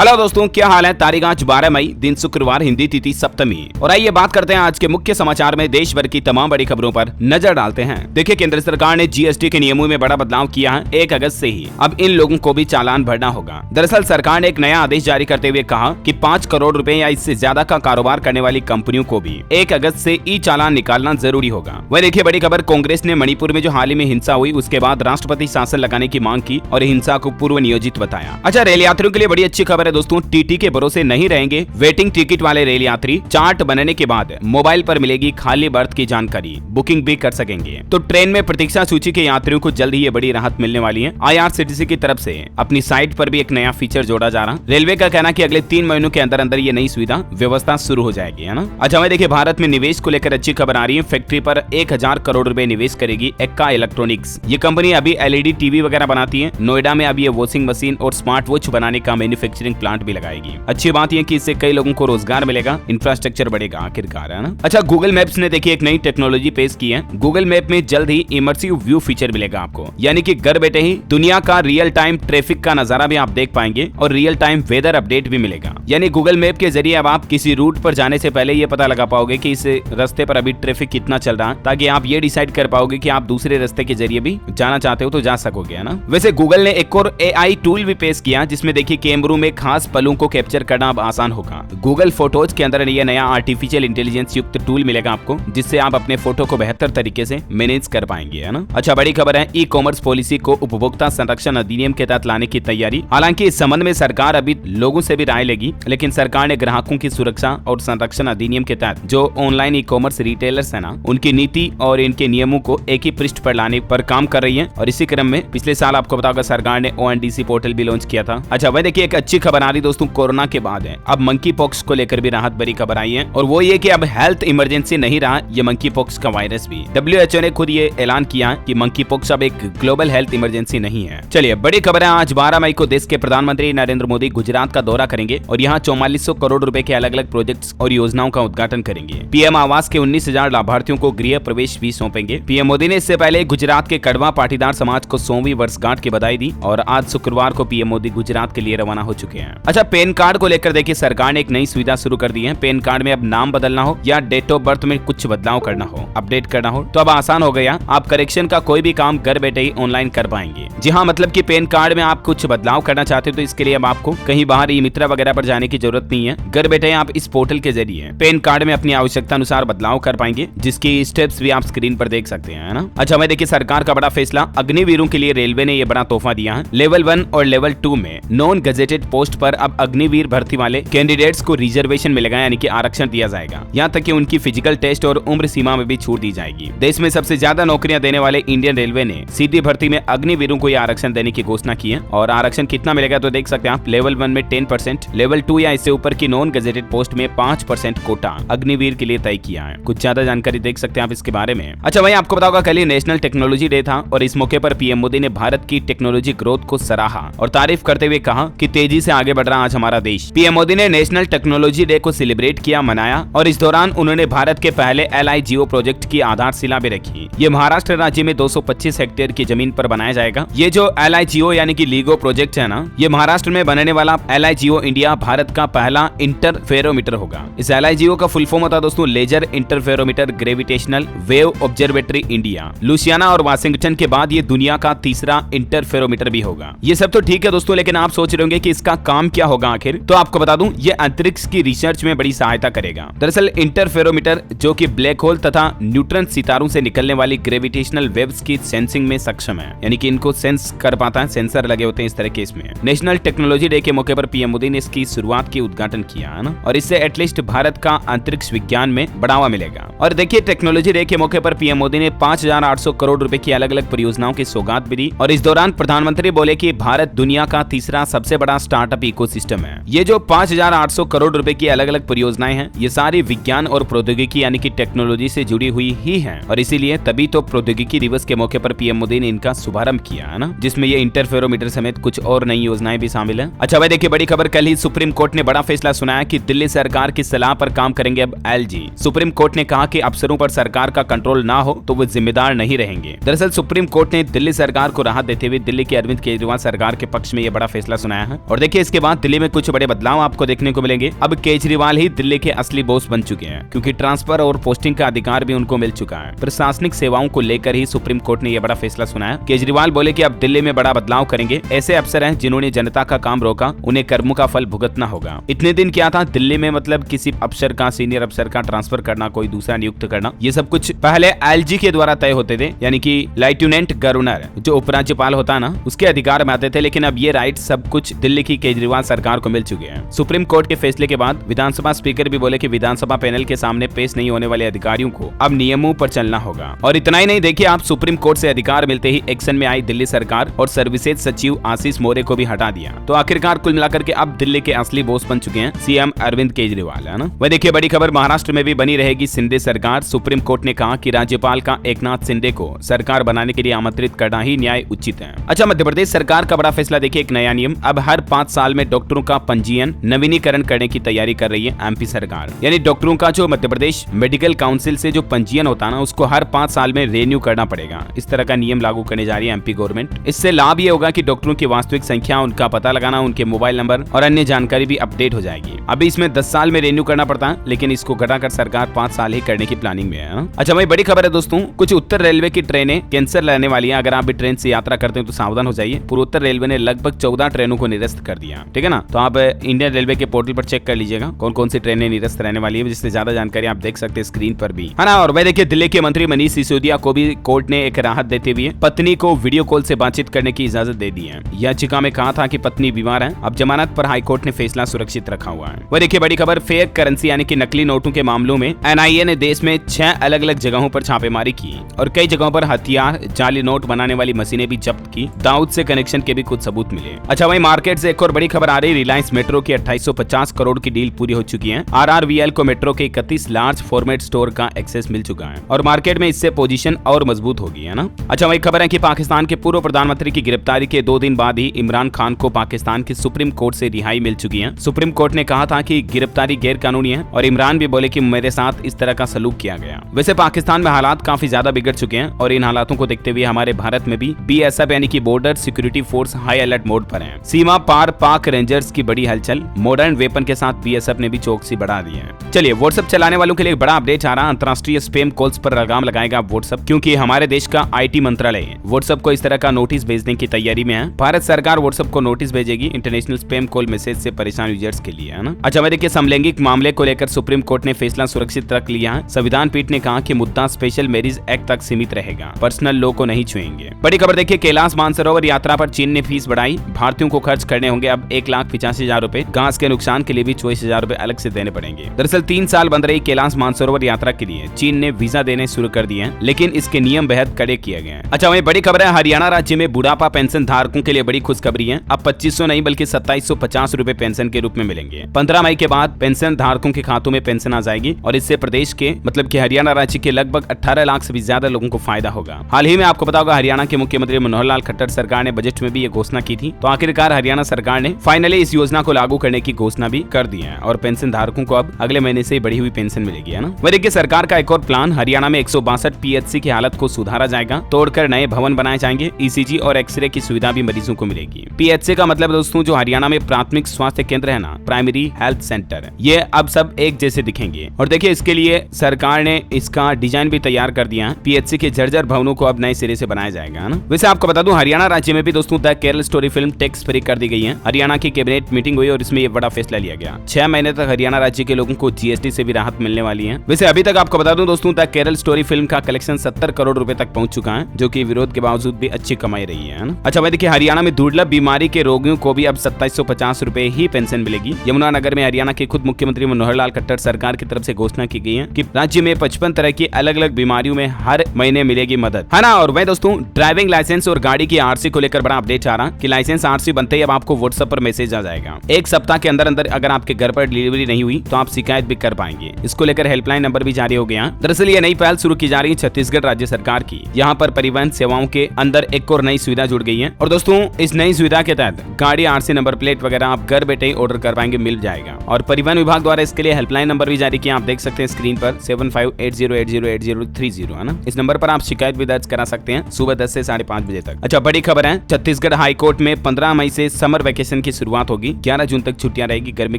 Hello दोस्तों, क्या हाल है। तारीख आज 12 मई, दिन शुक्रवार, हिंदी तिथि सप्तमी। और आइए बात करते हैं आज के मुख्य समाचार में देश भर की तमाम बड़ी खबरों पर नजर डालते हैं। देखिए, केंद्र सरकार ने जीएसटी के नियमों में बड़ा बदलाव किया है। 1 अगस्त से ही अब इन लोगों को भी चालान भरना होगा। दरअसल सरकार ने एक नया आदेश जारी करते हुए कहा कि 5 करोड़ रुपए या इससे ज्यादा का कारोबार करने वाली कंपनियों को भी 1 अगस्त से ई चालान निकालना जरूरी होगा। वह देखिए, बड़ी खबर, कांग्रेस ने मणिपुर में जो हाल ही में हिंसा हुई उसके बाद राष्ट्रपति शासन लगाने की मांग की और हिंसा को पूर्व नियोजित बताया। अच्छा, रेल यात्रियों के लिए बड़ी अच्छी खबर है दोस्तों। टीटी के भरोसे नहीं रहेंगे वेटिंग टिकट वाले रेल यात्री। चार्ट बनने के बाद मोबाइल पर मिलेगी खाली बर्थ की जानकारी, बुकिंग भी कर सकेंगे। तो ट्रेन में प्रतीक्षा सूची के यात्रियों को जल्द ही ये बड़ी राहत मिलने वाली है। आईआरसीटीसी की तरफ से अपनी साइट पर भी एक नया फीचर जोड़ा जा रहा। रेलवे का कहना कि अगले 3 महीनों के अंदर अंदर ये नई सुविधा व्यवस्था शुरू हो जाएगी, है ना। अच्छा, मैं देखिए, भारत में निवेश को लेकर अच्छी खबर आ रही है। फैक्ट्री पर 1000 करोड़ रुपए निवेश करेगी एक्का इलेक्ट्रॉनिक्स। ये कंपनी अभी एलईडी टीवी वगैरह बनाती है। नोएडा में अभी ये वॉशिंग मशीन और स्मार्ट वॉच बनाने का मैन्युफैक्चरिंग प्लांट भी लगाएगी। अच्छी बात यह कि इससे कई लोगों को रोजगार मिलेगा, इंफ्रास्ट्रक्चर बढ़ेगा आखिरकार, है ना। अच्छा, गूगल मैप्स ने देखिए एक नई टेक्नोलॉजी पेश की है। गूगल मैप में जल्द ही इमर्सिव व्यू फीचर मिलेगा आपको, यानी कि घर बैठे ही दुनिया का रियल टाइम ट्रैफिक का नजारा भी आप देख पाएंगे और रियल टाइम वेदर अपडेट भी मिलेगा। यानी गूगल मैप के जरिए अब आप किसी रूट पर जाने से पहले ये पता लगा पाओगे कि इस रास्ते पर अभी ट्रैफिक कितना चल रहा है, ताकि आप ये डिसाइड कर पाओगे कि आप दूसरे रास्ते के जरिए भी जाना चाहते हो तो जा सकोगे, है ना। वैसे गूगल ने एक और एआई टूल भी पेश किया जिसमें देखिए कैमरों में खास पलों को कैप्चर करना अब आसान होगा। गूगल फोटोज के अंदर ये नया आर्टिफिशियल इंटेलिजेंस युक्त टूल मिलेगा आपको, जिससे आप अपने फोटो को बेहतर तरीके से मैनेज कर पाएंगे, है ना। अच्छा, बड़ी खबर है, ई कॉमर्स पॉलिसी को उपभोक्ता संरक्षण अधिनियम के तहत लाने की तैयारी। हालांकि इस संबंध में सरकार अभी लोगों से भी राय लेगी, लेकिन सरकार ने ग्राहकों की सुरक्षा और संरक्षण अधिनियम के तहत जो ऑनलाइन ई कॉमर्स रिटेलर्स है ना, उनकी नीति और इनके नियमों को एक ही पृष्ठ पर लाने पर काम कर रही है। और इसी क्रम में पिछले साल आपको बताओगे सरकार ने ओएनडीसी पोर्टल भी लॉन्च किया था। अच्छा, वह देखिए एक अच्छी खबर आ रही दोस्तों, कोरोना के बाद है अब मंकी पॉक्स को लेकर भी राहत भरी खबर आई है। और वो ये कि अब हेल्थ इमरजेंसी नहीं रहा ये मंकी पॉक्स का वायरस भी। WHO ने खुद ये ऐलान किया कि मंकी पॉक्स अब एक ग्लोबल हेल्थ इमरजेंसी नहीं है। चलिए, बड़ी खबर है, आज 12 मई को देश के प्रधानमंत्री नरेंद्र मोदी गुजरात का दौरा करेंगे और यहाँ 4400 करोड़ रुपए के अलग अलग प्रोजेक्ट्स और योजनाओं का उद्घाटन करेंगे। पीएम आवास के 19,000 लाभार्थियों को गृह प्रवेश भी सौंपेंगे। पीएम मोदी ने इससे पहले गुजरात के कड़वा पाटीदार समाज को 100वीं वर्षगांठ की बधाई दी और आज शुक्रवार को पीएम मोदी गुजरात के लिए रवाना हो चुके हैं। अच्छा, पैन कार्ड को लेकर देखिए सरकार ने एक नई सुविधा शुरू कर दी है। पैन कार्ड में अब नाम बदलना हो या डेट ऑफ बर्थ में कुछ बदलाव करना हो, अपडेट करना हो, तो अब आसान हो गया। आप करेक्शन का कोई भी काम घर बैठे ही ऑनलाइन कर पाएंगे। जी हाँ, मतलब कि पैन कार्ड में आप कुछ बदलाव करना चाहते हो तो इसके लिए अब आपको कहीं बाहर ई मित्रा वगैरह पर जाने की जरूरत नहीं है। घर बैठे आप इस पोर्टल के जरिए पैन कार्ड में अपनी आवश्यकता अनुसार बदलाव कर पाएंगे, जिसकी स्टेप्स भी आप स्क्रीन पर देख सकते हैं, है ना। अच्छा, मैं देखिए सरकार का बड़ा फैसला, अग्निवीरों के लिए रेलवे ने यह बड़ा तोहफा दिया है। लेवल 1 और लेवल 2 में नॉन गजेटेड पोस्ट पर अब अग्निवीर भर्ती वाले कैंडिडेट्स को रिजर्वेशन मिलेगा, यानी कि आरक्षण दिया जाएगा। यहाँ तक कि उनकी फिजिकल टेस्ट और उम्र सीमा में भी छूट दी जाएगी। देश में सबसे ज्यादा नौकरियां देने वाले इंडियन रेलवे ने सीधी भर्ती में अग्निवीरों को यह आरक्षण देने की घोषणा की है। और आरक्षण कितना मिलेगा तो देख सकते हैं आप, लेवल 1 में 10%, लेवल 2 या इससे ऊपर की नॉन गजेटेड पोस्ट में 5% कोटा अग्निवीर के लिए तय किया है। कुछ ज्यादा जानकारी देख सकते हैं आप इसके बारे में। अच्छा, वही आपको बताऊंगा, कल ही नेशनल टेक्नोलॉजी डे था और इस मौके पर पीएम मोदी ने भारत की टेक्नोलॉजी ग्रोथ को सराहा और तारीफ करते हुए कहा कि तेजी से आगे बढ़ रहा आज हमारा देश। पीएम मोदी ने नेशनल टेक्नोलॉजी डे को सेलिब्रेट किया, मनाया और इस दौरान उन्होंने भारत के पहले LIGO प्रोजेक्ट की आधारशिला भी रखी। ये महाराष्ट्र राज्य में 225 हेक्टेयर की जमीन पर बनाया जाएगा। ये जो LIGO यानी कि लीगो प्रोजेक्ट है ना, ये महाराष्ट्र में बनने वाला LIGO इंडिया भारत का पहला इंटरफेरोमीटर होगा। इस LIGO का फुल फॉर्म होता है दोस्तों laser interferometer gravitational wave observatory India. Louisiana और वाशिंगटन के बाद ये दुनिया का तीसरा इंटरफेरोमीटर भी होगा। ये सब तो ठीक है दोस्तों, लेकिन आप सोच रहे होंगे कि इसका काम क्या होगा आखिर। तो आपको बता दूं, ये अंतरिक्ष की रिसर्च में बड़ी सहायता करेगा। दरअसल इंटरफेरोमीटर जो कि ब्लैक होल तथा न्यूट्रॉन सितारों से निकलने वाली ग्रेविटेशनल वेव्स की सेंसिंग में सक्षम है, यानी कि इनको सेंस कर पाता है, सेंसर लगे होते हैं इस तरह के इसमें। नेशनल टेक्नोलॉजी डे के मौके पर पीएम मोदी ने इसकी शुरुआत की, उद्घाटन किया, है ना। और इससे एटलीस्ट भारत का अंतरिक्ष विज्ञान में बढ़ावा मिलेगा। और देखिए, टेक्नोलॉजी डे के मौके पर पीएम मोदी ने 5,800 करोड़ रुपए की अलग अलग परियोजनाओं की सौगात भी दी। और इस दौरान प्रधानमंत्री बोले कि भारत दुनिया का तीसरा सबसे बड़ा स्टार्टअप इकोसिस्टम है। ये जो 5,800 करोड़ रुपए की अलग अलग परियोजनाएं हैं, ये सारी विज्ञान और प्रौद्योगिकी यानी कि टेक्नोलॉजी से जुड़ी हुई ही हैं। और इसीलिए तभी तो प्रौद्योगिकी दिवस के मौके पर पीएम मोदी ने इनका शुभारंभ किया, है ना, जिसमें ये इंटरफेरोमीटर समेत कुछ और नई योजनाएं भी शामिल है। अच्छा भाई, देखिए बड़ी खबर, कल ही सुप्रीम कोर्ट ने बड़ा फैसला सुनाया कि दिल्ली सरकार की सलाह पर काम करेंगे अब LG। सुप्रीम कोर्ट ने कहा कि अफसरों पर सरकार का कंट्रोल ना हो तो वो जिम्मेदार नहीं रहेंगे। दरअसल सुप्रीम कोर्ट ने दिल्ली सरकार को राहत देते हुए दिल्ली की अरविंद केजरीवाल सरकार के पक्ष में यह बड़ा फैसला सुनाया है। और देखिए, इसके बाद दिल्ली में कुछ बड़े बदलाव आपको देखने को मिलेंगे। अब केजरीवाल ही दिल्ली के असली बॉस बन चुके हैं, क्योंकि ट्रांसफर और पोस्टिंग का अधिकार भी उनको मिल चुका है। प्रशासनिक सेवाओं को लेकर ही सुप्रीम कोर्ट ने यह बड़ा फैसला सुनाया। केजरीवाल बोले कि अब दिल्ली में बड़ा बदलाव करेंगे। ऐसे अफसर हैं जिन्होंने जनता का काम रोका, उन्हें कर्मों का फल भुगतना होगा। इतने दिन क्या था दिल्ली में, मतलब किसी अफसर का, सीनियर अफसर का ट्रांसफर करना, कोई दूसरा नियुक्त करना, ये सब कुछ पहले एलजी के द्वारा तय होते थे, यानी कि लेफ्टिनेंट गवर्नर जो उपराज्यपाल होता है ना, उसके अधिकार में आते थे। लेकिन अब ये राइट सब कुछ दिल्ली की केजरीवाल सरकार को मिल चुके हैं। सुप्रीम कोर्ट के फैसले के बाद विधानसभा स्पीकर भी बोले कि विधानसभा पैनल के सामने पेश नहीं होने वाले अधिकारियों को अब नियमों पर चलना होगा। और इतना ही नहीं, देखिए आप सुप्रीम कोर्ट से अधिकार मिलते ही एक्शन में आई दिल्ली सरकार और सर्विसेज सचिव आशीष मौर्य को भी हटा दिया। तो आखिरकार कुल मिलाकर के अब दिल्ली के असली बॉस बन चुके हैं सीएम अरविंद केजरीवाल, है ना। वह देखिए बड़ी खबर, महाराष्ट्र में भी बनी रहेगी शिंदे सरकार। सुप्रीम कोर्ट ने कहा कि राज्यपाल का एकनाथ शिंदे को सरकार बनाने के लिए आमंत्रित करना ही न्याय उचित है। अच्छा, मध्य प्रदेश सरकार का बड़ा फैसला, देखिए एक नया नियम, अब हर 5 साल में डॉक्टरों का पंजीयन नवीनीकरण करने की तैयारी कर रही है एमपी सरकार। यानी डॉक्टरों का जो मध्य प्रदेश मेडिकल काउंसिल से जो पंजीयन होता है ना, उसको हर 5 साल में रेन्यू करना पड़ेगा। इस तरह का नियम लागू करने जा रही है एमपी गवर्नमेंट। इससे लाभ ये होगा कि डॉक्टरों की वास्तविक संख्या, उनका पता लगाना, उनके मोबाइल नंबर और अन्य जानकारी भी अपडेट हो जाएगी। अभी इसमें 10 साल में रेन्यू करना पड़ता है, लेकिन इसको घटाकर सरकार 5 साल ही करने की प्लानिंग में है। अच्छा भाई, बड़ी खबर है दोस्तों, कुछ उत्तर रेलवे की ट्रेनें कैंसर लेने वाली है। अगर आप भी ट्रेन से यात्रा करते हैं तो सावधान हो जाइए। पूर्वोत्तर रेलवे ने लगभग 14 ट्रेनों को निरस्त कर दिया, ठीक है ना। तो आप इंडियन रेलवे के पोर्टल पर चेक कर लीजिएगा कौन कौन सी ट्रेनें निरस्त रहने वाली है, जिससे ज्यादा जानकारी आप देख सकते हैं स्क्रीन पर भी, है ना। और वह देखिए दिल्ली के मंत्री मनीष सिसोदिया को भी कोर्ट ने एक राहत देते हुए पत्नी को वीडियो कॉल से बातचीत करने की इजाजत दे दी है। याचिका में कहा था कि पत्नी बीमार है, अब जमानत पर हाईकोर्ट ने फैसला सुरक्षित रखा हुआ है। वह देखिए बड़ी खबर, फेक करेंसी यानी कि नकली नोटों के मामलों में एनआईए ने देश में 6 अलग अलग जगहों पर छापेमारी की और कई जगहों पर हथियार, जाली नोट बनाने वाली मशीनें भी जब्त की। दाऊद से कनेक्शन के भी कुछ सबूत मिले। अच्छा वही मार्केट से एक और बड़ी खबर आ रही, रिलायंस मेट्रो की 2850 करोड़ की डील पूरी हो चुकी है। आरआरवीएल को मेट्रो के 31 लार्ज फॉर्मेट स्टोर का एक्सेस मिल चुका है और मार्केट में इससे पोजीशन और मजबूत होगी, है ना। अच्छा वही खबर है कि पाकिस्तान के पूर्व प्रधानमंत्री की गिरफ्तारी के 2 दिन बाद ही इमरान खान को पाकिस्तान की सुप्रीम कोर्ट से रिहाई मिल चुकी है। सुप्रीम कोर्ट ने कहा था कि गिरफ्तारी गैर कानूनी है और इमरान भी बोले कि मेरे साथ इस तरह का सलूक किया गया। वैसे पाकिस्तान में हालात काफी ज्यादा बिगड़ चुके हैं और इन हालातों को देखते हुए हमारे भारत में भी बीएसएफ यानी कि border security force high alert mode पर है। सीमा पार पाक रेंजर्स की बड़ी हलचल, मॉडर्न वेपन के साथ बीएसएफ ने भी चौकसी बढ़ा दी है। चलिए व्हाट्सएप चलाने वालों के लिए बड़ा अपडेट आ रहा है, अंतरराष्ट्रीय स्पैम कॉल्स पर लगाम लगाएगा व्हाट्सएप, क्योंकि हमारे देश का आईटी मंत्रालय व्हाट्सएप को इस तरह का नोटिस भेजने की तैयारी में है। भारत सरकार व्हाट्सएप को नोटिस भेजेगी इंटरनेशनल स्पैम कॉल मैसेज से परेशान यूजर्स के लिए, है ना। अच्छा वह देखिए समलैंगिक मामले को लेकर सुप्रीम कोर्ट ने फैसला सुरक्षित रख लिया है। संविधान पीठ ने कहा कि मुद्दा स्पेशल मैरिज एक्ट तक सीमित रहेगा, पर्सनल लॉ को नहीं छुएंगे। बड़ी खबर देखिए, कैलाश मानसरोवर यात्रा पर चीन ने फीस बढ़ाई, भारतीयों को खर्च करने होंगे अब 1,85,000 रुपए। घास के नुकसान के लिए भी 24,000 रुपए अलग से देने पड़ेंगे। दरअसल 3 साल बंद रही कैलाश मानसरोवर यात्रा के लिए चीन ने वीजा देने शुरू कर दिए हैं, लेकिन इसके नियम बेहद कड़े किए गए हैं। अच्छा वही बड़ी खबर है, हरियाणा राज्य में बुढ़ापा पेंशन धारकों के लिए बड़ी खुशखबरी है। अब 2500 नहीं बल्कि 2750 रुपए पेंशन के रूप में मिलेंगे। 15 मई के बाद पेंशन धारकों के खातों में पेंशन आ जाएगी और इससे प्रदेश के मतलब कि हरियाणा राज्य के लगभग 18 लाख से भी ज्यादा लोगों को फायदा होगा। हाल ही में आपको पता होगा हरियाणा के मुख्यमंत्री मनोहर लाल खट्टर सरकार ने बजट में भी ये घोषणा की थी। तो आखिरकार हरियाणा सरकार ने फाइनली इस योजना को लागू करने की घोषणा भी कर दी है और पेंशन धारकों को अब अगले महीने से बढ़ी हुई पेंशन मिलेगी, है ना। वह देखिए सरकार का एक और प्लान, हरियाणा में 162 पीएचसी की हालत को सुधारा जाएगा, तोड़कर नए भवन बनाए जाएंगे। ईसीजी और एक्सरे की सुविधा भी मरीजों को मिलेगी। पीएचसी का मतलब दोस्तों जो हरियाणा में प्राथमिक स्वास्थ्य केंद्र है ना, प्राइमरी हेल्थ सेंटर, ये अब सब एक जैसे दिखेंगे। और देखिए इसके लिए सरकार ने इसका डिजाइन भी तैयार कर दिया है। पीएचसी के जर्जर भवनों को अब नए सिरे से बनाया जाएगा, है ना। वैसे आपको बता दूं हरियाणा राज्य में भी दोस्तों the Kerala story film tax free कर दी गई है। हरियाणा की कैबिनेट मीटिंग हुई और इसमें ये बड़ा फैसला लिया गया। 6 महीने तक हरियाणा राज्य के लोगों को जीएसटी से भी राहत मिलने वाली है। वैसे अभी तक आपको बता दूं दोस्तों द केरल स्टोरी फिल्म का कलेक्शन 70 करोड़ रुपए तक पहुंच चुका है, जो कि विरोध के बावजूद भी अच्छी कमाई रही है ना। अच्छा भाई देखिए हरियाणा में दुर्लभ बीमारी के रोगियों को भी अब 2750 रुपए ही पेंशन मिलेगी। यमुनानगर में हरियाणा के खुद मुख्यमंत्री मनोहर लाल खट्टर सरकार की तरफ से घोषणा की गई है कि राज्य में 55 तरह की अलग अलग बीमारियों में हर महीने मिलेगी मदद, है ना। और वह दोस्तों ड्राइविंग लाइसेंस और गाड़ी की आरसी को लेकर बड़ा अपडेट आ रहा कि लाइसेंस आरसी बनते ही अब आपको व्हाट्सएप पर मैसेज आ जाएगा। 1 सप्ताह के अंदर अंदर अगर आपके घर पर डिलीवरी नहीं हुई तो आप शिकायत भी कर पाएंगे। इसको लेकर हेल्पलाइन नंबर भी जारी हो गया। दरअसल ये नई पहल शुरू की जा रही है छत्तीसगढ़ राज्य सरकार की। यहाँ पर परिवहन सेवाओं के अंदर एक और नई सुविधा जुड़ गई है और दोस्तों इस नई सुविधा के तहत गाड़ी आरसी नंबर प्लेट वगैरह आप घर बैठे ही ऑर्डर कर पाएंगे, मिल जाएगा। और परिवहन विभाग द्वारा इसके लिए हेल्पलाइन नंबर भी जारी किया, आप देख सकते हैं स्क्रीन पर 7580808030, है ना। इस नंबर पर आप शिकायत भी दर्ज करा सकते हैं सुबह 10 से 5:30 बजे तक। अच्छा बड़ी खबर है, छत्तीसगढ़ हाईकोर्ट में 15 मई से समर वेकेशन वेकेशन की शुरुआत होगी। 11 जून तक छुट्टियां रहेगी, गर्मी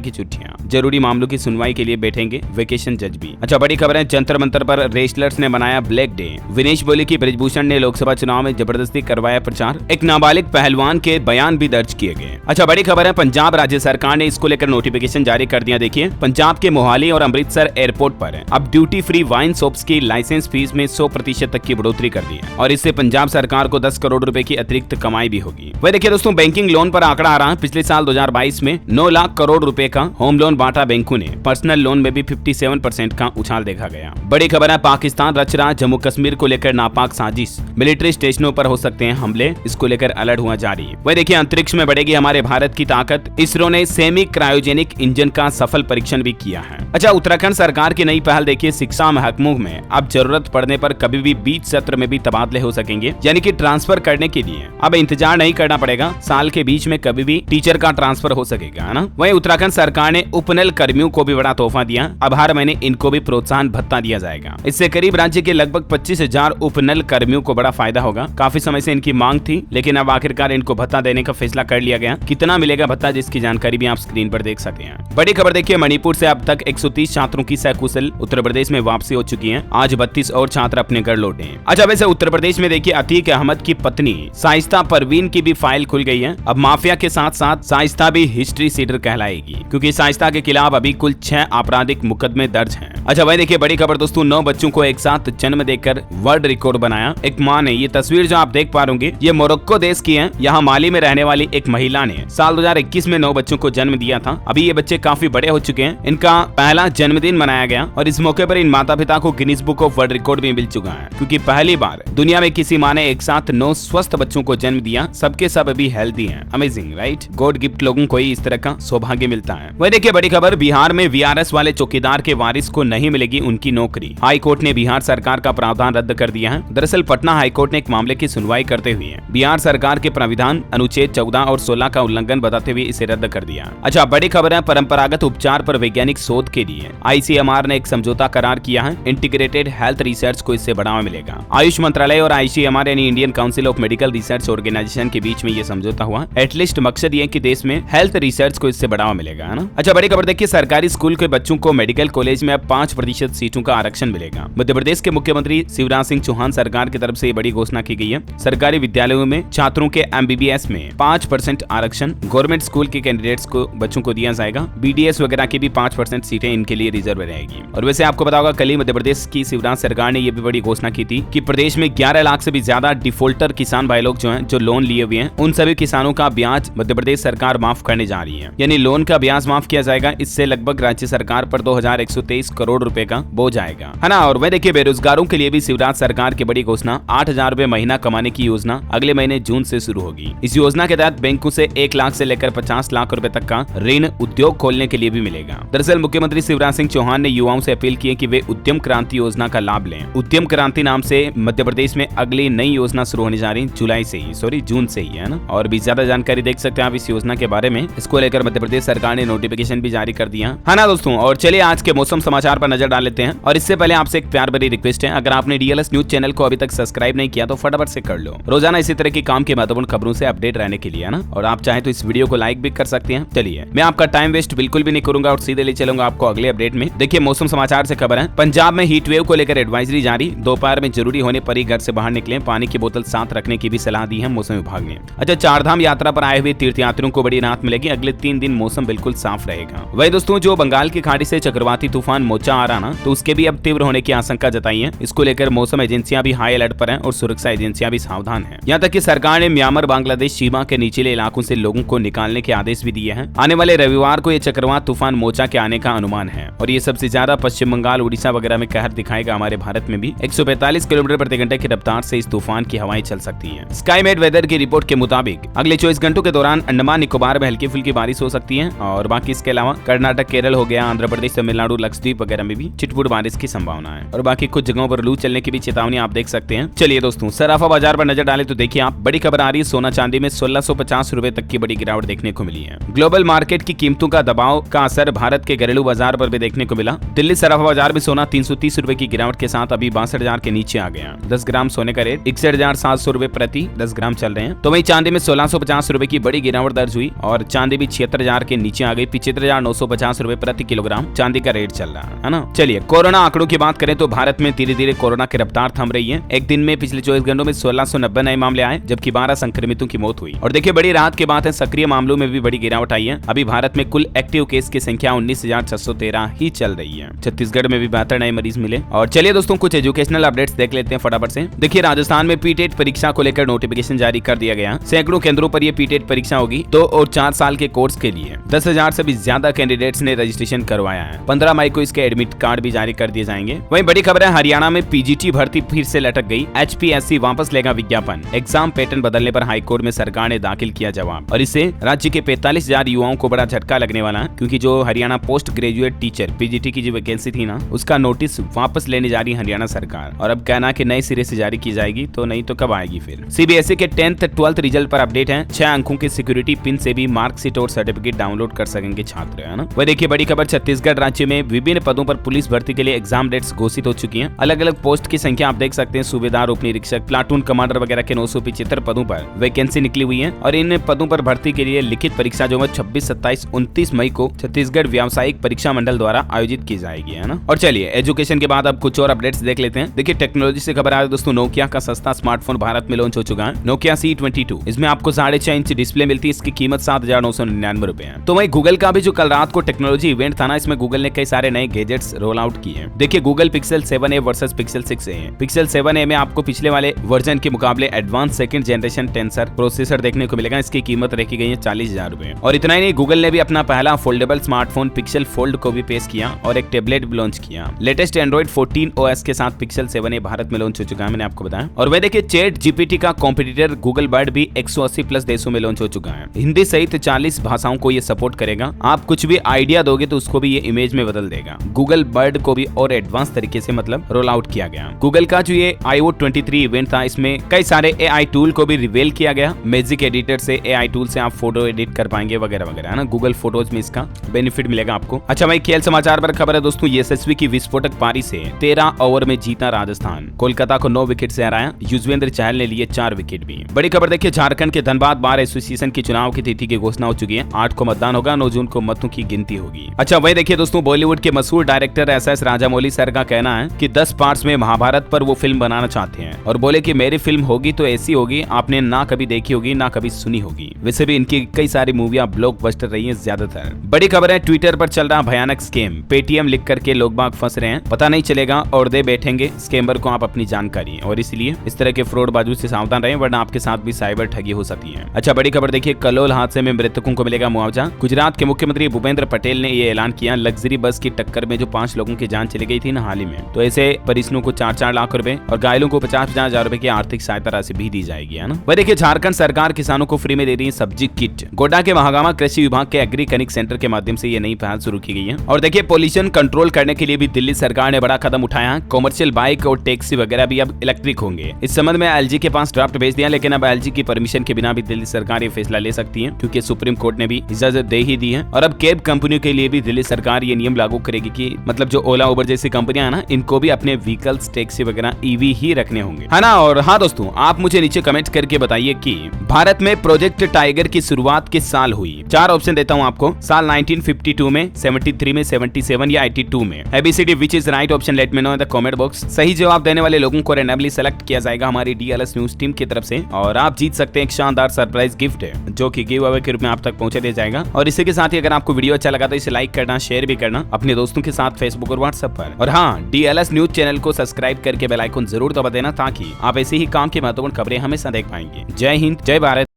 की छुट्टियां। जरूरी मामलों की सुनवाई के लिए बैठेंगे वेकेशन जज भी। अच्छा, बड़ी खबर है, जंतर मंतर पर रेसलर्स ने मनाया ब्लैक डे। विनेश बोले कि ब्रिजभूषण ने लोकसभा चुनाव में जबरदस्ती करवाया प्रचार। एक नाबालिग पहलवान के बयान भी दर्ज किए गए। अच्छा, बड़ी खबर है, पंजाब राज्य सरकार ने इसको लेकर नोटिफिकेशन जारी कर दिया। देखिए, पंजाब के मोहाली और अमृतसर एयरपोर्ट पर अब ड्यूटी फ्री वाइन शॉप्स की लाइसेंस फीस में 100% तक की बढ़ोतरी कर दी है और इससे पंजाब सरकार को 10 करोड़ रुपए की अतिरिक्त कमाई भी होगी। वह देखिए दोस्तों, बैंकिंग लोन पर आंकड़ा आ रहा है। पिछले साल 2022 में 9 लाख करोड़ रुपए का होम लोन बांटा बैंकों ने। पर्सनल लोन में भी 57% का उछाल देखा गया। बड़ी खबर है, पाकिस्तान रच रहा जम्मू कश्मीर को लेकर नापाक साजिश। मिलिट्री स्टेशनों पर हो सकते हैं हमले, इसको लेकर अलर्ट हुआ जारी। वह देखिए, अंतरिक्ष में बढ़ेगी हमारे भारत की ताकत। इसरो ने सेमी क्रायोजेनिक इंजन का सफल परीक्षण भी किया है। अच्छा, उत्तराखंड सरकार की नई पहल देखिए, शिक्षा महकमों में अब जरूरत पड़ने पर कभी भी बीच सत्र में भी तबादले हो सकेंगे, यानी कि ट्रांसफर करने के लिए अब इंतजार नहीं करना पड़ेगा। साल के बीच में कभी भी टीचर का ट्रांसफर हो सकेगा, है ना। वहीं उत्तराखंड सरकार ने उपनल कर्मियों को भी बड़ा तोहफा दिया। अब हर महीने इनको भी प्रोत्साहन भत्ता दिया जाएगा। इससे करीब राज्य के लगभग 25,000 उपनल कर्मियों को बड़ा फायदा होगा। काफी समय से इनकी मांग थी, लेकिन अब आखिरकार इनको भत्ता देने का फैसला कर लिया गया। कितना मिलेगा भत्ता, जिसकी जानकारी भी आप स्क्रीन पर देख सकते हैं। बड़ी खबर देखिए, मणिपुर से अब तक 130 छात्रों की सकुशल उत्तर प्रदेश में वापसी हो चुकी है। आज 32 और छात्र अपने घर लौटे। अच्छा, वैसे उत्तर प्रदेश में देखिए, अतीक अहमद की पत्नी शाइस्ता परवीन की भी फाइल खुल गई है। अब माफिया के साथ साथ शाइस्ता भी हिस्ट्री सीटर कहलाएगी, क्योंकि शाइस्ता के खिलाफ अभी कुल 6 आपराधिक मुकदमे दर्ज हैं। अच्छा, वही देखिए, बड़ी खबर दोस्तों, 9 बच्चों को एक साथ जन्म देकर वर्ल्ड रिकॉर्ड बनाया एक मां ने। ये तस्वीर जो आप देख पा रहे होंगे, ये मोरक्को देश की है। यहाँ माली में रहने वाली एक महिला ने साल 2021 में 9 बच्चों को जन्म दिया था। अभी ये बच्चे काफी बड़े हो चुके हैं। इनका पहला जन्मदिन मनाया गया और इस मौके पर इन माता पिता को Guinness book of world record भी मिल चुका है, क्योंकि पहली बार दुनिया में किसी मां ने एक साथ 9 स्वस्थ बच्चों को जन्म दिया। सबके सब अभी हेल्दी हैं। Amazing, right. गॉड गिफ्ट लोगों को ही इस तरह का सौभाग्य मिलता है। वही देखिए, बड़ी खबर, बिहार में वीआरएस वाले चौकीदार के वारिस को नहीं मिलेगी उनकी नौकरी। हाई कोर्ट ने बिहार सरकार का प्रावधान रद्द कर दिया है। दरअसल पटना हाई कोर्ट ने एक मामले की सुनवाई करते हुए बिहार सरकार के प्राविधान अनुच्छेद 14 और 16 का उल्लंघन बताते हुए इसे रद्द कर दिया। अच्छा, बड़ी खबर है, परंपरागत उपचार पर वैज्ञानिक शोध के लिए आईसीएमआर ने एक समझौता करार किया है। इंटीग्रेटेड हेल्थ रिसर्च को इससे बढ़ावा मिलेगा। आयुष मंत्रालय और आईसीएमआर यानी Indian Council of Medical Research Organisation के बीच में ये समझौता हुआ। एटलीस्ट मकसद ये कि देश में हेल्थ रिसर्च को इससे बढ़ावा मिलेगा, है ना। अच्छा, बड़ी खबर देखिए, सरकारी स्कूल के बच्चों को मेडिकल कॉलेज में अब 5% सीटों का आरक्षण मिलेगा। मध्य प्रदेश के मुख्यमंत्री शिवराज सिंह चौहान सरकार की तरफ से ये बड़ी घोषणा की गई है। सरकारी विद्यालयों में छात्रों के एमबीबीएस में 5% आरक्षण गवर्नमेंट स्कूल के कैंडिडेट्स को बच्चों को दिया जाएगा। बीडीएस वगैरह की भी 5% सीटें इनके लिए रिजर्व रहेगी। और वैसे आपको पता होगा, कल ही मध्य प्रदेश की शिवराज सरकार ने ये भी बड़ी घोषणा की थी कि प्रदेश में 11 लाख से भी ज्यादा डिफॉल्टर किसान भाई लोग जो हैं, जो लोन लिए हुए हैं, उन सभी किसानों का ब्याज मध्य प्रदेश सरकार माफ करने जा रही है। यानी लोन का ब्याज माफ किया जाएगा। इससे लगभग राज्य सरकार पर 2123 करोड़ रुपए का बोझ आएगा, है ना। और वह देखिए, बेरोजगारों के लिए भी शिवराज सरकार की बड़ी घोषणा, 8,000 रुपए महीना कमाने की योजना अगले महीने जून से शुरू होगी। इस योजना के तहत बैंकों से 1 लाख से लेकर 50 लाख रुपए तक का ऋण उद्योग खोलने के लिए भी मिलेगा। दरअसल मुख्यमंत्री शिवराज सिंह चौहान ने युवाओं से अपील की है कि वे उद्यम क्रांति योजना का लाभ लें। उद्यम क्रांति नाम से मध्य प्रदेश में अगली नई योजना शुरू होने जा रही है, जून से ही, है ना। और भी ज्यादा जानकारी देख सकते हैं आप इस योजना के बारे में। इसको लेकर मध्य प्रदेश सरकार ने नोटिफिकेशन भी जारी कर दिया, है ना दोस्तों। और चलिए आज के मौसम समाचार पर नजर डाल लेते हैं। और इससे पहले आपसे एक प्यार भरी रिक्वेस्ट है, अगर आपने डीएलएस न्यूज चैनल को अभी तक सब्सक्राइब नहीं किया तो फटाफट से कर लो। रोजाना इसी तरह की काम की महत्वपूर्ण खबरों से अपडेट रहने के लिए, है ना। और आप चाहे तो इस वीडियो को लाइक भी कर सकते हैं। चलिए, मैं आपका टाइम वेस्ट बिल्कुल भी नहीं करूंगा और सीधे ले चलूंगा आपको अगले अपडेट में। देखिए, मौसम समाचार से खबर है, पंजाब में हीट वेव को लेकर एडवाइजरी जारी। दोपहर में जरूरी होने पर ही घर से बाहर निकलें। पानी की बोतल साथ रखने की भी सलाह दी है मौसम विभाग ने। अच्छा, 4 धाम यात्रा पर आए हुए तीर्थयात्रियों को बड़ी राहत मिलेगी। अगले 3 दिन मौसम बिल्कुल साफ रहेगा। वही दोस्तों, जो बंगाल की खाड़ी से चक्रवाती तूफान मोचा आ रहा ना, तो उसके भी अब तीव्र होने की आशंका जताई है। इसको लेकर मौसम एजेंसियां भी हाई अलर्ट पर हैं और सुरक्षा एजेंसियां भी सावधान हैं। यहाँ तक कि सरकार ने म्यांमार बांग्लादेश सीमा के निचले इलाकों से लोगों को निकालने के आदेश भी दिए हैं। आने वाले रविवार को ये चक्रवात तूफान मोचा के आने का अनुमान है और ये सबसे ज्यादा पश्चिम बंगाल, उड़ीसा वगैरह में कहर दिखाएगा। हमारे भारत में भी 145 किलोमीटर प्रति घंटे की रफ्तार से इस तूफान की हवाएं चल सकती हैं। स्काईमेट वेदर की रिपोर्ट के मुताबिक अगले 24 घंटों के दौरान अंडमान निकोबार में हल्की फुल्की बारिश हो सकती है और बाकी इसके अलावा कर्नाटक, केरल हो गया, आंध्र प्रदेश, तमिलनाडु, लक्षद्वीप वगैरह में भी छिटपुट बारिश की संभावना है और बाकी कुछ जगहों पर लू चलने की भी चेतावनी आप देख सकते हैं। चलिए दोस्तों, सराफा बाजार पर नजर डालें तो देखिए आप, बड़ी खबर आ रही है, सोना चांदी में 1650 रुपए तक की बड़ी गिरावट देखने को मिली है। ग्लोबल मार्केट की कीमतों का दबाव का असर भारत के घरेलू बाजार पर भी देखने को मिला। दिल्ली सराफा बाजार में सोना 330 रुपए की गिरावट के साथ अभी 62,000 के नीचे आ गया। 10 ग्राम सोने का रेट 61,700 रुपए प्रति 10 ग्राम चल रहे हैं। तो वहीं चांदी में 1650 रुपए की बड़ी गिरावट दर्ज हुई और चांदी भी 76,000 के नीचे आ गई। 75,950 रुपए प्रति किलोग्राम चांदी का रेट चल रहा है ना। चलिए कोरोना आंकड़ों की बात करें तो भारत में धीरे धीरे कोरोना की रफ्तार थम रही है। एक दिन में पिछले 24 घंटों में 1690 नए मामले आए, जबकि 12 संक्रमितों की मौत हुई। और देखिए बड़ी राहत की बात है, सक्रिय मामलों में भी बड़ी गिरावट आई है। अभी भारत में कुल एक्टिव केस की संख्या 19,613 ही चल रही है। छत्तीसगढ़ में भी 72 नए मरीज मिले। और चलिए दोस्तों कुछ एजुकेशनल अपडेट्स देख लेते हैं फटाफट से। देखिए राजस्थान में पीटेट परीक्षा को लेकर नोटिफिकेशन जारी कर दिया गया। सैकड़ों केंद्रों पर यह पीटेट परीक्षा होगी। 2 और 4 साल के कोर्स के लिए 10,000 से भी ज्यादा कैंडिडेट्स ने रजिस्ट्रेशन करवाया है। 15 मई को इसके एडमिट कार्ड भी जारी कर दिए जाएंगे। वहीं बड़ी खबर है, हरियाणा में पीजीटी भर्ती फिर से लटक गई। HPSC वापस लेगा विज्ञापन। एग्जाम पैटर्न बदलने पर हाईकोर्ट में सरकार ने दाखिल किया जवाब। और इससे राज्य के 45,000 युवाओं को बड़ा झटका लगने वाला है, क्योंकि जो Haryana post graduate teacher PGT की जो वैकेंसी थी ना, उसका नोटिस वापस लेने जा रही हरियाणा सरकार। और अब कहना कि नए सिरे से जारी की जाएगी, तो नहीं तो कब आएगी फिर। CBSE के 10th 12th रिजल्ट पर अपडेट है। 6 अंकों की सिक्योरिटी पिन से भी मार्कशीट और सर्टिफिकेट डाउनलोड कर सकेंगे छात्र, है ना। वह देखिए बड़ी खबर, छत्तीसगढ़ राज्य में विभिन्न पदों पर पुलिस भर्ती के लिए एग्जाम डेट्स घोषित हो चुकी हैं। अलग अलग पोस्ट की संख्या आप देख सकते हैं। सूबेदार, उप निरीक्षक, प्लाटून कमांडर वगैरह के 975 पदों पर वैकेंसी निकली हुई है। और इन पदों पर भर्ती के लिए लिखित परीक्षा जो 26, 27, 29 मई को छत्तीसगढ़ व्यावसायिक परीक्षा मंडल द्वारा आयोजित की जाएगी, है ना। और चलिए एजुकेशन के बाद अब कुछ और अपडेट्स देख लेते हैं। देखिए टेक्नोलॉजी से खबर आ रही है दोस्तों, नोकिया का सस्ता स्मार्टफोन भारत में लॉन्च हो चुका है। नोकिया C22, इसमें आपको 6.5 इंच डिस्प्ले मिलती है। इसकी कीमत 7,999 रुपए है। तो वहीं गूगल का भी जो कल रात को टेक्नोलॉजी इवेंट था ना, इसमें गूगल ने कई सारे नए गैजेट्स रोल आउट किए हैं। देखिए Google pixel 7a versus pixel 6a है। पिक्सल 7a में आपको पिछले वाले वर्जन के मुकाबले advance second generation tensor processor देखने को मिलेगा। इसकी कीमत रखी गई है 40,000 रुपए। और इतना ही नहीं, गूगल ने भी अपना पहला फोल्डेबल स्मार्टफोन पिक्सल फोल्ड को भी पेश किया और एक टेबलेट भी लॉन्च किया। लेटेस्ट एंड्रॉइड 14 OS के साथ पिक्सल 7a भारत में लॉन्च हो चुका है, मैंने आपको बताया। और वह देखिए चैट GPT का कॉम्पिटिटर गूगल बर्ड भी 180 प्लस देशों में लॉन्च हो चुका है। हिंदी सहित 40 भाषाओं को ये सपोर्ट करेगा। आप कुछ भी आइडिया दोगे तो उसको भी ये इमेज में बदल देगा। गूगल बर्ड को भी और एडवांस तरीके से मतलब रोल आउट किया गया। गूगल का जो ये I/O 23 इवेंट था, इसमें कई सारे AI टूल को भी रिवील किया गया। मैजिक एडिटर से AI टूल से आप फोटो एडिट कर पाएंगे वगैरह वगैरह, है ना। गूगल फोटोज में इसका बेनिफिट मिलेगा आपको। अच्छा भाई खेल समाचार पर खबर है दोस्तों, यशस्वी की विस्फोटक पारी से 13 ओवर में जीता राजस्थान। कोलकाता को 9 विकेट से हराया। युजवेंद्र चहल ने लिए 4 विकेट भी। बड़ी खबर देखिए, झारखंड के धनबाद बार एसोसिएशन के चुनाव की तिथि की घोषणा हो चुकी है। 8 को मतदान होगा, 9 जून को मतों की गिनती होगी। अच्छा वही देखिए दोस्तों, बॉलीवुड के मशहूर डायरेक्टर SS राजामौली सर का कहना है कि 10 पार्ट्स में महाभारत पर वो फिल्म बनाना चाहते हैं। और बोले कि मेरी फिल्म होगी तो ऐसी होगी आपने ना कभी देखी होगी ना कभी सुनी होगी। वैसे भी इनकी कई सारी मूवियां ब्लॉकबस्टर रही हैं ज्यादातर। बड़ी खबर है, ट्विटर पर चल रहा भयानक स्कैम। पेटीएम लिख करके लोग बाग फंस रहे हैं, पता नहीं चलेगा और दे बैठेंगे स्कैमर को आप अपनी जानकारी। और इसलिए इस तरह के फ्रॉड बाजू से सावधान रहें, वरना आपके साथ भी साइबर ठगी हो सकती है। अच्छा बड़ी खबर देखिए, कलोल हादसे में मृतकों को मिलेगा मुआवजा। गुजरात के मुख्यमंत्री भूपेंद्र पटेल ने ये ऐलान किया। लग्जरी बस की टक्कर में जो 5 लोगों की जान चली गई थी ना हाल ही में, तो ऐसे परिजनों को 4-4 लाख रुपए और घायलों को 50,000 रुपए की आर्थिक सहायता राशि भी दी जाएगी, है ना। वह देखिए झारखंड सरकार किसानों को फ्री में दे रही है सब्जी किट। गोड्डा के महागामा कृषि विभाग के एग्री कनिक सेंटर के माध्यम से ये नई पहल शुरू की गई है। और देखिए पोल्यूशन कंट्रोल करने के लिए भी दिल्ली सरकार ने बड़ा कदम उठाया है। कॉमर्शियल बाइक और टैक्सी वगैरह भी अब इलेक्ट्रिक होंगे। इस संबंध में LG के पास ड्राफ्ट भेज दिया, लेकिन अब LG की परमिशन के बिना भी दिल्ली सरकार ये फैसला ले सकती है, क्योंकि सुप्रीम कोर्ट ने भी इजाजत दे ही दी है। और अब कैब कंपनियों के लिए भी दिल्ली सरकार ये नियम लागू करेगी कि मतलब जो ओला उबर जैसी कंपनियां है ना, इनको भी अपने व्हीकल्स टैक्सी वगैरह EV ही रखने होंगे, है ना। और हाँ दोस्तों, आप मुझे नीचे कमेंट करके बताइए कि भारत में प्रोजेक्ट टाइगर की शुरुआत किस साल हुई। 4 ऑप्शन देता हूँ आपको। साल 1952 में, 73 में, 77 या 82 में। ABCD which is right option, let me know in the comment box. सही जवाब देने वाले लोगों को रैंडमली सेलेक्ट किया जाएगा हमारी DLS न्यूज टीम की तरफ से, और आप जीत सकते हैं एक शानदार सरप्राइज गिफ्ट जो कि गिव अवे के रूप में आप तक पहुंचा दिया जाएगा। और इसी के साथ ही अगर आपको वीडियो अच्छा लगा तो इसे लाइक करना, शेयर भी करना अपने दोस्तों के साथ फेसबुक और व्हाट्सएप पर। और हाँ, DLS न्यूज चैनल को सब्सक्राइब करके बेल आइकन जरूर दबा देना, ताकि आप ऐसे ही काम की महत्वपूर्ण खबरें हमेशा देख पाएंगे। जय हिंद, जय भारत।